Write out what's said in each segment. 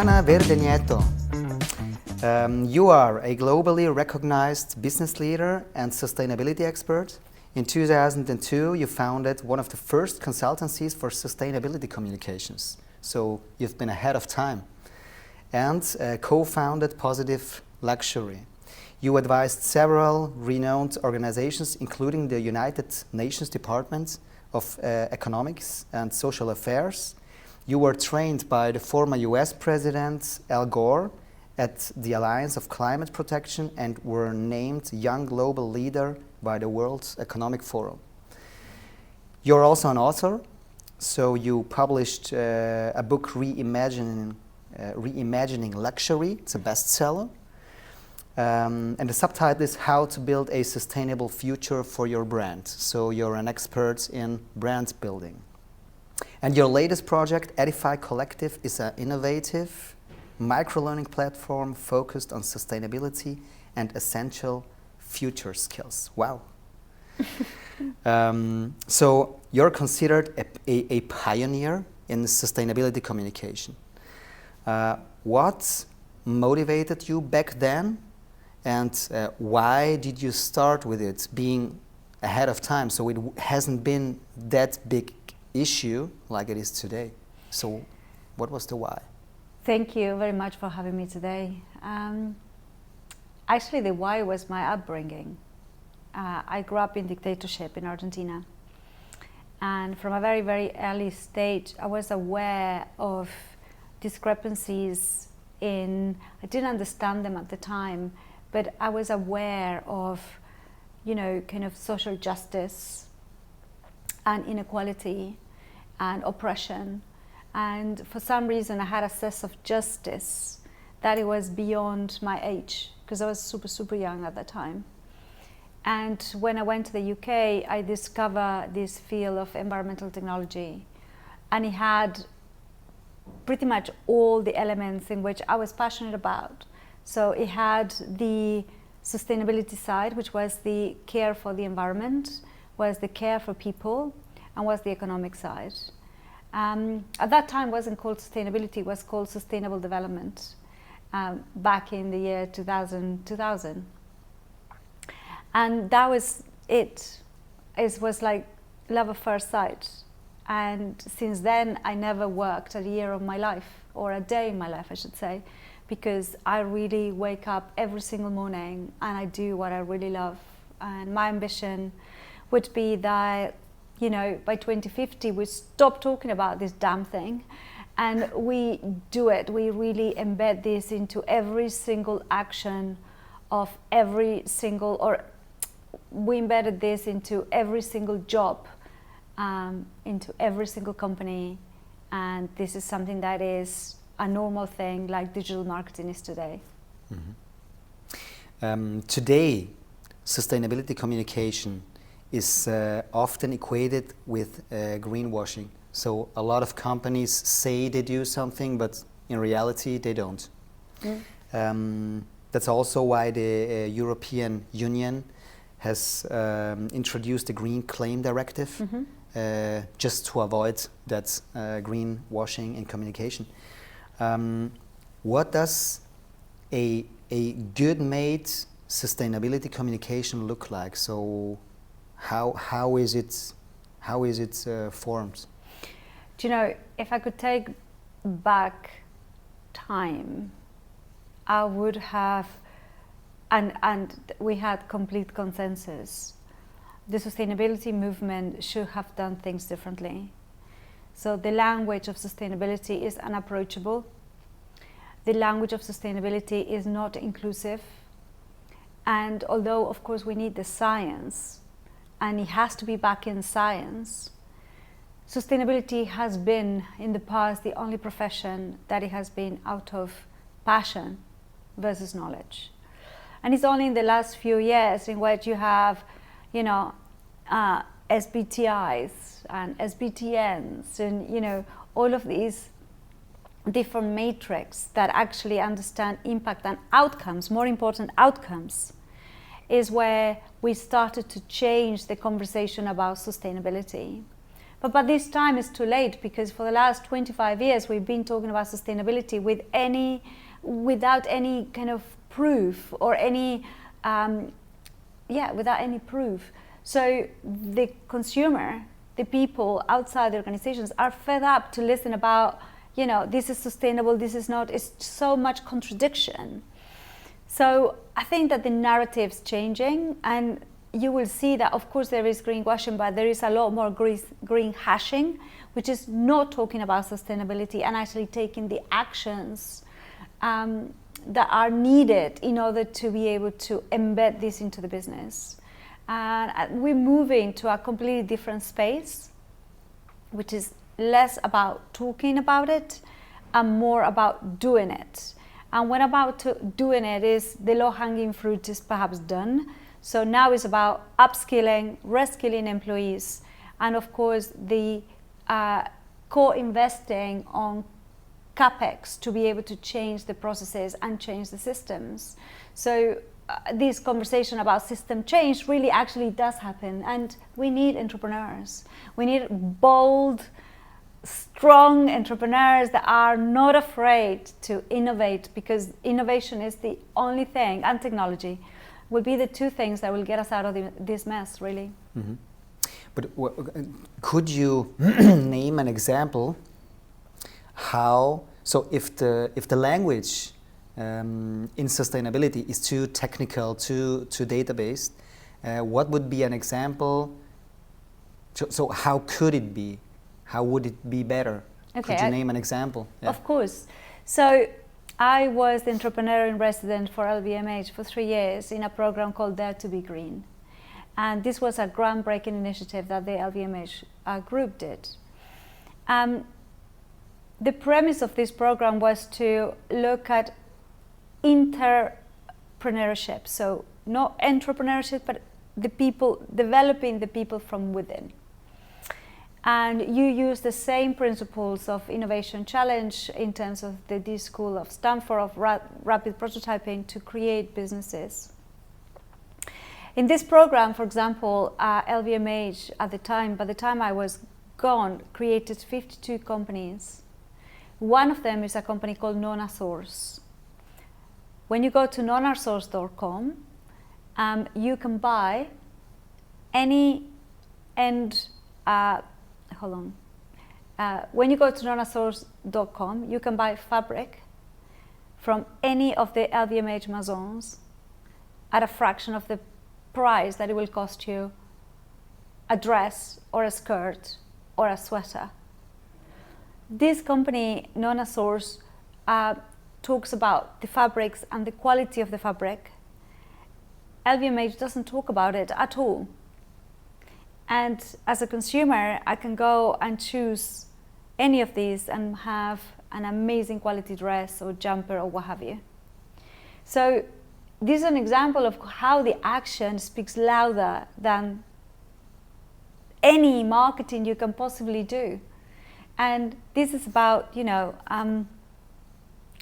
Ana Verde Nieto, you are a globally recognized business leader and sustainability expert. In 2002, you founded one of the first consultancies for sustainability communications. So you've been ahead of time. And co-founded Positive Luxury. You advised several renowned organizations, including the United Nations Department of Economics and Social Affairs. You were trained by the former US President Al Gore at the Alliance of Climate Protection and were named Young Global Leader by the World Economic Forum. You're also an author, so you published a book, Reimagining Luxury. It's a bestseller. And the subtitle is How to Build a Sustainable Future for Your Brand. So you're an expert in brand building. And your latest project, Edify Collective, is an innovative micro-learning platform focused on sustainability and essential future skills. Wow. So you're considered a pioneer in sustainability communication. What motivated you back then, and why did you start with it being ahead of time, so it hasn't been that big issue like it is today? So what was the why? Thank you very much for having me today. Actually, the why was my upbringing. I grew up in dictatorship in Argentina, and from a very, very early stage I was aware of discrepancies I didn't understand them at the time, but I was aware of, kind of social justice and inequality and oppression. And for some reason I had a sense of justice that it was beyond my age, because I was super, super young at that time. And when I went to the UK, I discovered this field of environmental technology, and it had pretty much all the elements in which I was passionate about. So it had the sustainability side, which was the care for the environment, was the care for people, and was the economic side. At that time it wasn't called sustainability, it was called sustainable development, back in the year 2000. And that was it. It was like love at first sight. And since then I never worked a year of my life, or a day in my life I should say, because I really wake up every single morning and I do what I really love. And my ambition would be that, by 2050 we stop talking about this damn thing and we do it. We really embed this into every single action of we embedded this into every single job, into every single company, and this is something that is a normal thing like digital marketing is today. Mm-hmm. Today, sustainability communication is often equated with greenwashing. So a lot of companies say they do something, but in reality they don't. That's also why the European Union has introduced the Green Claim Directive, just to avoid that greenwashing in communication. What does a good made sustainability communication look like? So how is it formed? Do you know, if I could take back time, I would have, and we had complete consensus, the sustainability movement should have done things differently. So the language of sustainability is unapproachable. The language of sustainability is not inclusive. And although of course we need the science, and it has to be back in science, sustainability has been in the past the only profession that it has been out of passion versus knowledge. And it's only in the last few years in which you have, SBTIs and SBTNs and, all of these different matrix that actually understand impact and outcomes, more important outcomes, is where we started to change the conversation about sustainability. But by this time it's too late, because for the last 25 years we've been talking about sustainability without any kind of proof or any without any proof. So the consumer, the people outside the organizations are fed up to listen about, this is sustainable, this is not. It's so much contradiction. So I think that the narrative's changing, and you will see that, of course, there is greenwashing, but there is a lot more green hashing, which is not talking about sustainability and actually taking the actions that are needed in order to be able to embed this into the business. And we're moving to a completely different space, which is less about talking about it and more about doing it. And when doing it is the low-hanging fruit is perhaps done. So now it's about upskilling, reskilling employees, and of course the co-investing on CapEx to be able to change the processes and change the systems. So this conversation about system change really actually does happen, and we need entrepreneurs. We need bold, strong entrepreneurs that are not afraid to innovate, because innovation is the only thing, and technology will be the two things that will get us out of this mess, really. Mm-hmm. But could you name an example how, so if the language in sustainability is too technical, too database, what would be an example? So how could it be? How would it be better? Okay, could you name an example? Yeah. Of course. So I was the entrepreneur in residence for LVMH for 3 years in a program called Dare to be Green. And this was a groundbreaking initiative that the LVMH group did. The premise of this program was to look at entrepreneurship. So not entrepreneurship, but the people, developing the people from within. And you use the same principles of Innovation Challenge in terms of the D School of Stanford of rapid prototyping to create businesses. In this program, for example, LVMH at the time, by the time I was gone, created 52 companies. One of them is a company called NonaSource. When you go to nonasource.com, you can buy any when you go to nonasource.com, you can buy fabric from any of the LVMH Maisons at a fraction of the price that it will cost you a dress or a skirt or a sweater. This company, NonaSource, talks about the fabrics and the quality of the fabric. LVMH doesn't talk about it at all. And as a consumer, I can go and choose any of these and have an amazing quality dress or jumper or what have you. So this is an example of how the action speaks louder than any marketing you can possibly do. And this is about, and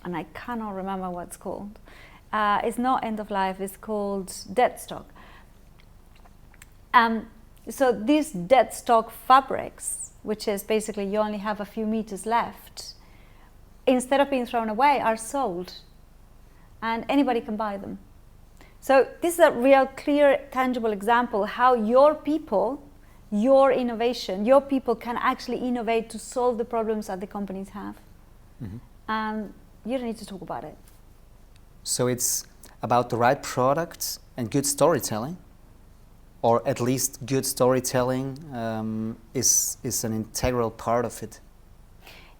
I cannot remember what it's called. It's not end of life, it's called dead stock. So these dead stock fabrics, which is basically you only have a few meters left, instead of being thrown away, are sold. And anybody can buy them. So this is a real clear, tangible example how your people, your innovation, your people can actually innovate to solve the problems that the companies have. Mm-hmm. You don't need to talk about it. So it's about the right products and good storytelling, or at least good storytelling is an integral part of it.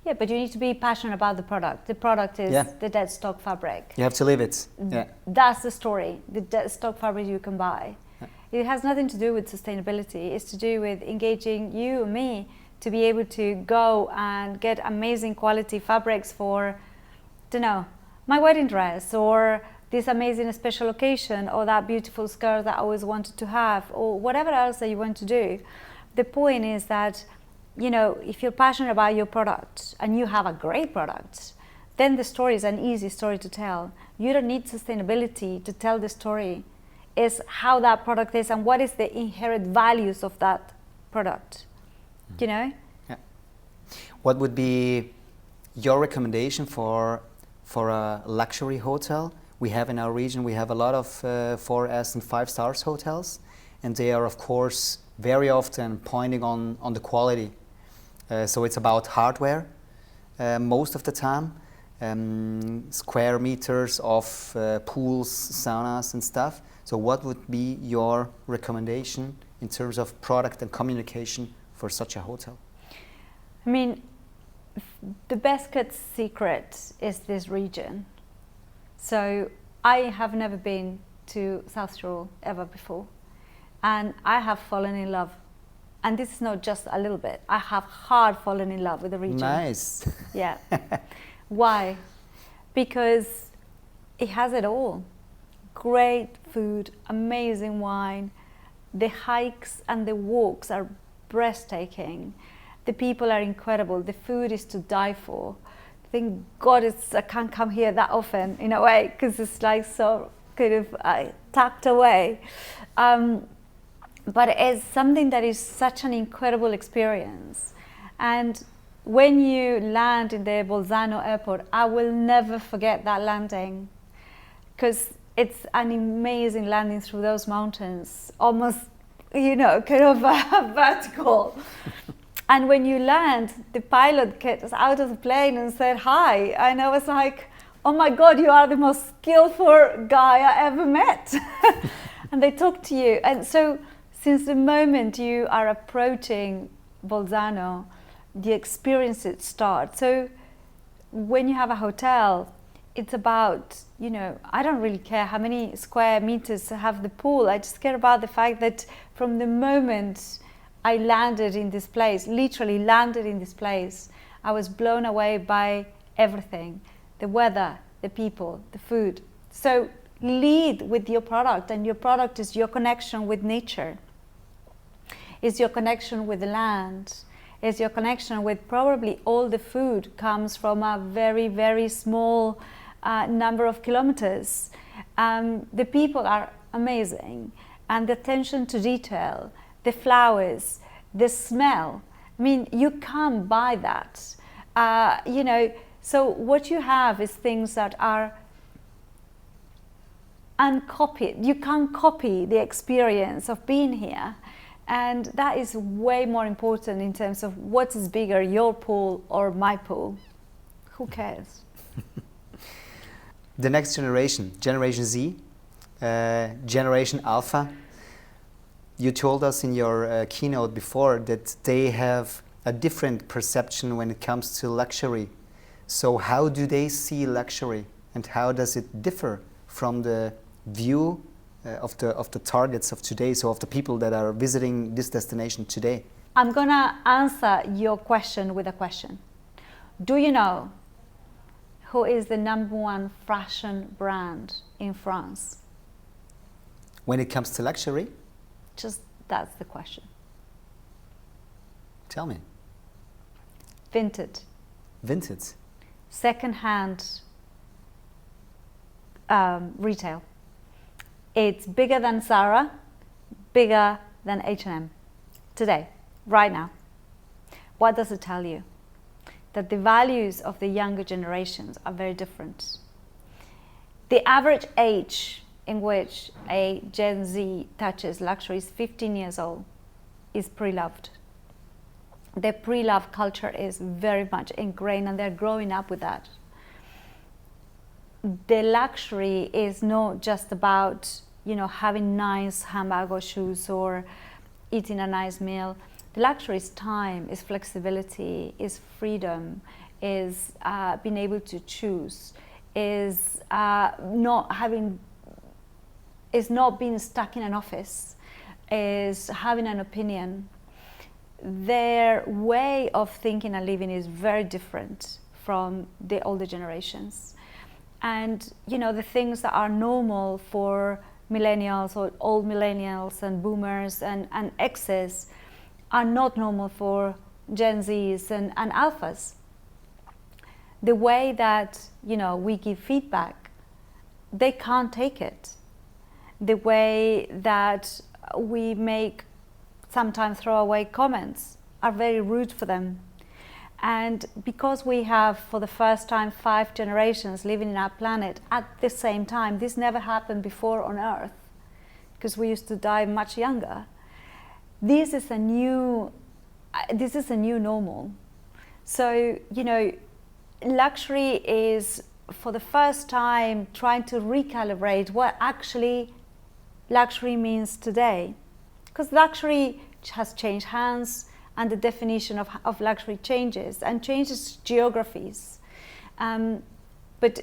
Yeah, but you need to be passionate about the product. The product is the dead stock fabric. You have to live it. Yeah. That's the story, the dead stock fabric you can buy. Yeah. It has nothing to do with sustainability. It's to do with engaging you and me to be able to go and get amazing quality fabrics for, my wedding dress, or this amazing special occasion, or that beautiful skirt that I always wanted to have, or whatever else that you want to do. The point is that, if you're passionate about your product and you have a great product, then the story is an easy story to tell. You don't need sustainability to tell the story. It's how that product is and what is the inherent values of that product. you know? Yeah. What would be your recommendation for a luxury hotel? We have in our region, we have a lot of 4S and 5 stars hotels, and they are of course very often pointing on the quality. So it's about hardware most of the time, square meters of pools, saunas and stuff. So what would be your recommendation in terms of product and communication for such a hotel? I mean, the best kept secret is this region. So I have never been to South Tyrol ever before, and I have fallen in love. And this is not just a little bit. I have hard fallen in love with the region. Nice. Yeah. Why? Because it has it all. Great food, amazing wine. The hikes and the walks are breathtaking. The people are incredible. The food is to die for. Thank God I can't come here that often in a way, because it's like so kind of tucked away. But it's something that is such an incredible experience. And when you land in the Bolzano airport, I will never forget that landing, because it's an amazing landing through those mountains, almost, you know, kind of vertical. And when you land, the pilot gets out of the plane and said hi. And I was like, oh my God, you are the most skillful guy I ever met. And they talk to you. And so since the moment you are approaching Bolzano, the experiences start. So when you have a hotel, it's about, you know, I don't really care how many square meters have the pool. I just care about the fact that from the moment I landed in this place, literally landed in this place, I was blown away by everything. The weather, the people, the food. So lead with your product, and your product is your connection with nature. Is your connection with the land. Is your connection with probably all the food comes from a very, very small number of kilometers. The people are amazing, and the attention to detail, the flowers, the smell. I mean, you can't buy that. You know, so what you have is things that are uncopied. You can't copy the experience of being here. And that is way more important in terms of what is bigger, your pool or my pool. Who cares? The next generation, Generation Z, Generation Alpha. You told us in your keynote before that they have a different perception when it comes to luxury. So how do they see luxury, and how does it differ from the view of the targets of today, so of the people that are visiting this destination today? I'm gonna answer your question with a question. Do you know who is the #1 fashion brand in France? When it comes to luxury? Just that's the question. Tell me. Vinted. Vinted. Second-hand retail. It's bigger than Zara, bigger than H&M today, right now. What does it tell you? That the values of the younger generations are very different. The average age in which a Gen Z touches luxury is 15 years old, is pre-loved. The pre-love culture is very much ingrained, and they're growing up with that. The luxury is not just about, you know, having nice handbag or shoes or eating a nice meal. The luxury is time, is flexibility, is freedom, is being able to choose, is not being stuck in an office, is having an opinion. Their way of thinking and living is very different from the older generations. And, you know, the things that are normal for millennials or old millennials and boomers and X's are not normal for Gen Zs and alphas. The way that, you know, we give feedback, they can't take it. The way that we make sometimes throwaway comments, are very rude for them. And because we have, for the first time, 5 generations living in our planet at the same time, this never happened before on Earth, because we used to die much younger. This is a new normal. So, you know, luxury is, for the first time, trying to recalibrate what actually luxury means today. Because luxury has changed hands, and the definition of luxury changes, and changes geographies. But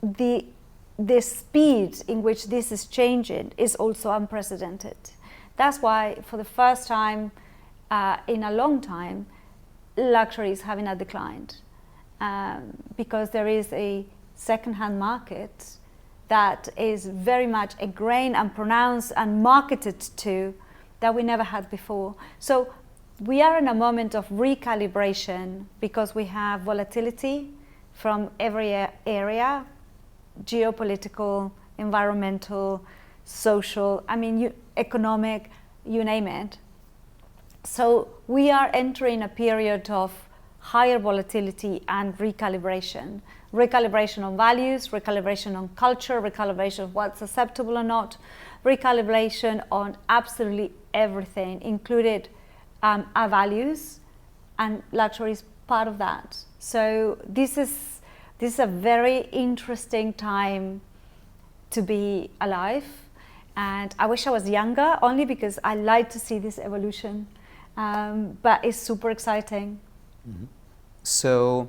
the speed in which this is changing is also unprecedented. That's why, for the first time in a long time, luxury is having a decline, because there is a second-hand market that is very much ingrained and pronounced and marketed to that we never had before. So we are in a moment of recalibration, because we have volatility from every area, geopolitical, environmental, social, economic, you name it. So we are entering a period of higher volatility and recalibration. Recalibration on values, recalibration on culture, recalibration of what's acceptable or not, recalibration on absolutely everything, included our values, and luxury is part of that. So this is a very interesting time to be alive, and I wish I was younger, only because I like to see this evolution, but it's super exciting. Mm-hmm. So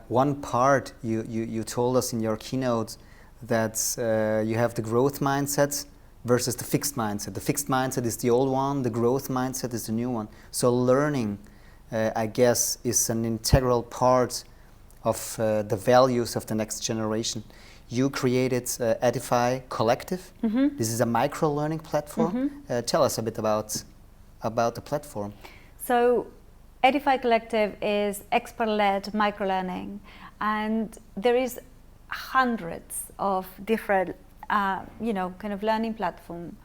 one part you told us in your keynote that you have the growth mindset versus the fixed mindset. The fixed mindset is the old one, the growth mindset is the new one. So learning, I guess, is an integral part of the values of the next generation. You created Edify Collective. Mm-hmm. This is a micro-learning platform. Mm-hmm. Tell us a bit about the platform. So Edify Collective is expert-led micro-learning, and there is hundreds of different kind of learning platform.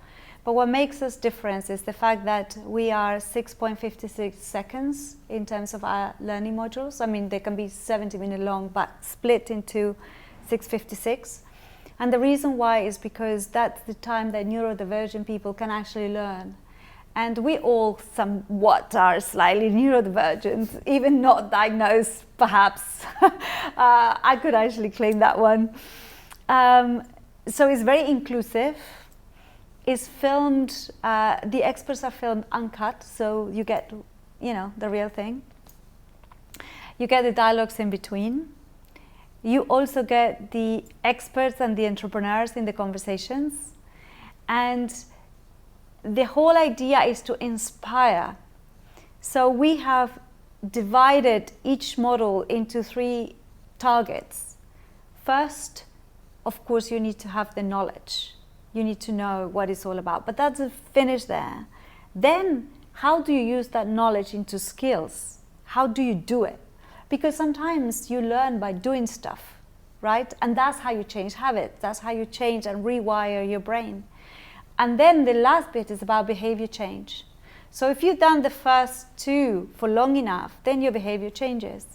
But what makes us different is the fact that we are 6.56 seconds in terms of our learning modules. They can be 70 minutes long, but split into 6.56. And the reason why is because that's the time that neurodivergent people can actually learn. And we all somewhat are slightly neurodivergent, even not diagnosed, perhaps. I could actually claim that one. So it's very inclusive. It's filmed, the experts are filmed uncut, so you get, the real thing. You get the dialogues in between. You also get the experts and the entrepreneurs in the conversations. And the whole idea is to inspire. So we have divided each model into 3 targets. First, of course, you need to have the knowledge. You need to know what it's all about, but that doesn't finish there. Then, how do you use that knowledge into skills? How do you do it? Because sometimes you learn by doing stuff, right? And that's how you change habits. That's how you change and rewire your brain. And then the last bit is about behavior change. So if you've done the first 2 for long enough, then your behavior changes.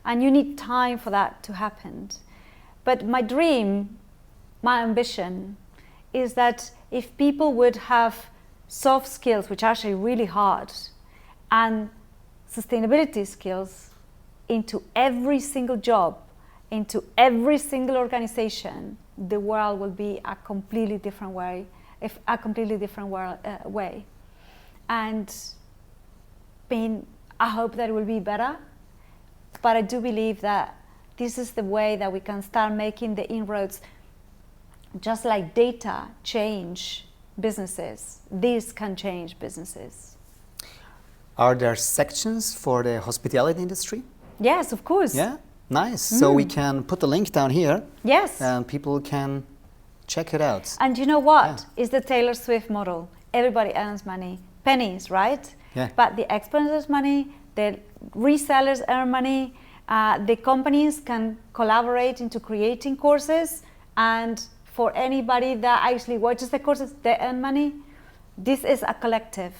And you need time for that to happen. But my dream, my ambition, is that if people would have soft skills, which are actually really hard, and sustainability skills into every single job, into every single organization, the world will be a completely different way. And I hope that it will be better, but I do believe that this is the way that we can start making the inroads. Just like data change businesses, this can change businesses. Are there sections for the hospitality industry? Yes, of course. Yeah, nice. So we can put the link down here. Yes. And people can check it out. And you know what? Yeah. It's the Taylor Swift model. Everybody earns money. Pennies, right? Yeah. But the experts earn money, the resellers earn money, the companies can collaborate into creating courses, and for anybody that actually watches the courses, they earn money. This is a collective.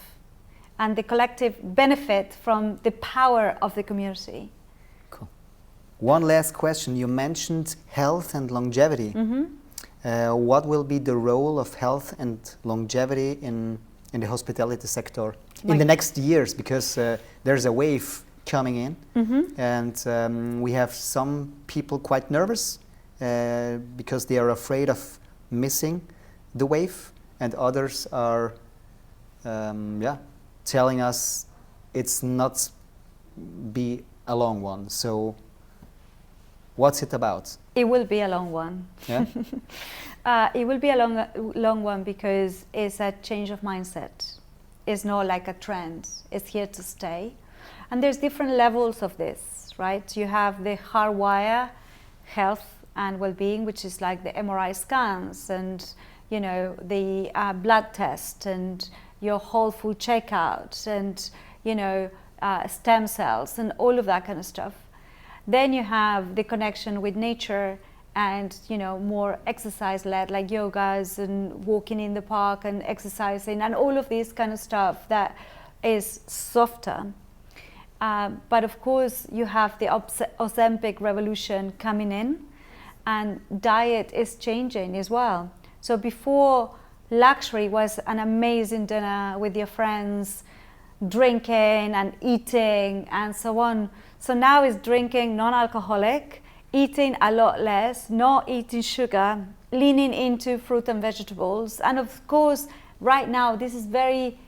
and the collective benefit from the power of the community. Cool. One last question. You mentioned health and longevity. What will be the role of health and longevity in the hospitality sector in the next years? Because there's a wave coming in, and we have some people quite nervous because they are afraid of missing the wave, and others are telling us it's not be a long one. So what's it about? It will be a long one. Yeah? It will be a long one because it's a change of mindset. It's not like a trend. It's here to stay. And there's different levels of this, right? You have the hardwire health and well-being, which is like the MRI scans and, you know, the blood test and your whole food checkout and, you know, stem cells and all of that kind of stuff. Then you have the connection with nature and, you know, more exercise-led, like yogas and walking in the park and exercising and all of this kind of stuff that is softer. But of course, you have the Ozempic revolution coming in, and diet is changing as well. So before, luxury was an amazing dinner with your friends, drinking and eating and so on. So now it's drinking non-alcoholic, eating a lot less, not eating sugar, leaning into fruit and vegetables. And of course, right now, this is very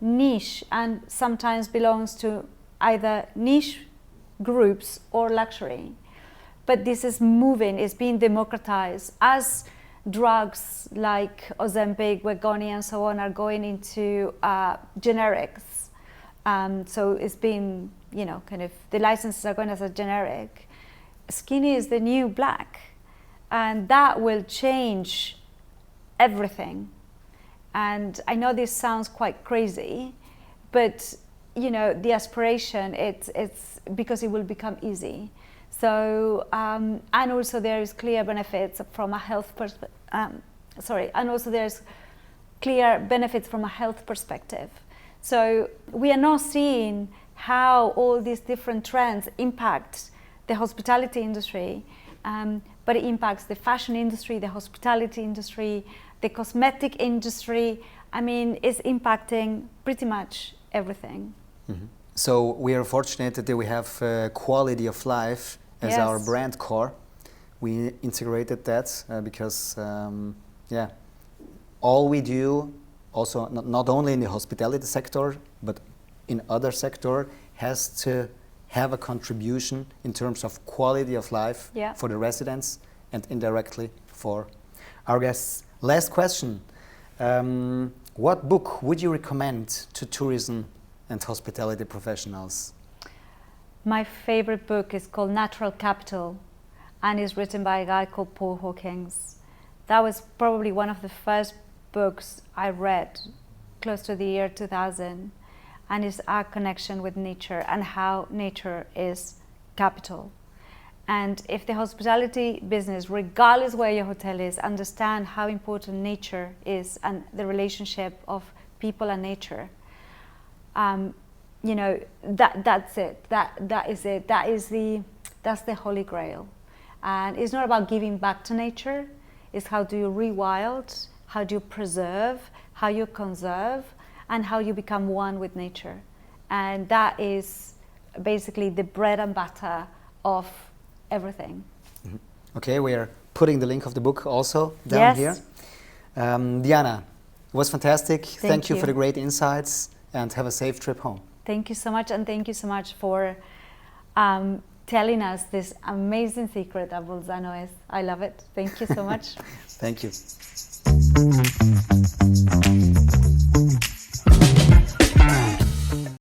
niche and sometimes belongs to either niche groups or luxury. But this is moving, it's being democratized as drugs like Ozempic, Wegovy and so on are going into generics. So it's been, you know, kind of, the licenses are going as a generic. Skinny is the new black, and that will change everything. And I know this sounds quite crazy, but you know, the aspiration, it's because it will become easy. So, and also there is clear benefits from a health and also there's clear benefits from a health perspective. So we are now seeing how all these different trends impact the hospitality industry, but it impacts the fashion industry, the hospitality industry, the cosmetic industry. I mean, it's impacting pretty much everything. Mm-hmm. So we are fortunate that we have quality of life as our brand core. We integrated that because, all we do, also not only in the hospitality sector, but in other sector, has to have a contribution in terms of quality of life for the residents and indirectly for our guests. Last question. What book would you recommend to tourism and hospitality professionals? My favorite book is called Natural Capital and is written by a guy called Paul Hawkins. That was probably one of the first books I read close to the year 2000, and is our connection with nature and how nature is capital. And if the hospitality business, regardless where your hotel is, understand how important nature is and the relationship of people and nature, you know, that's it. That is it. That's the holy grail. And it's not about giving back to nature. It's how do you rewild, how do you preserve, how you conserve, and how you become one with nature. And that is basically the bread and butter of everything. Mm-hmm. Okay, we are putting the link of the book also down here. Diana, it was fantastic. Thank you for the great insights, and have a safe trip home. Thank you so much, and thank you so much for telling us this amazing secret that Bolzano is. I love it. Thank you so much. Thank you.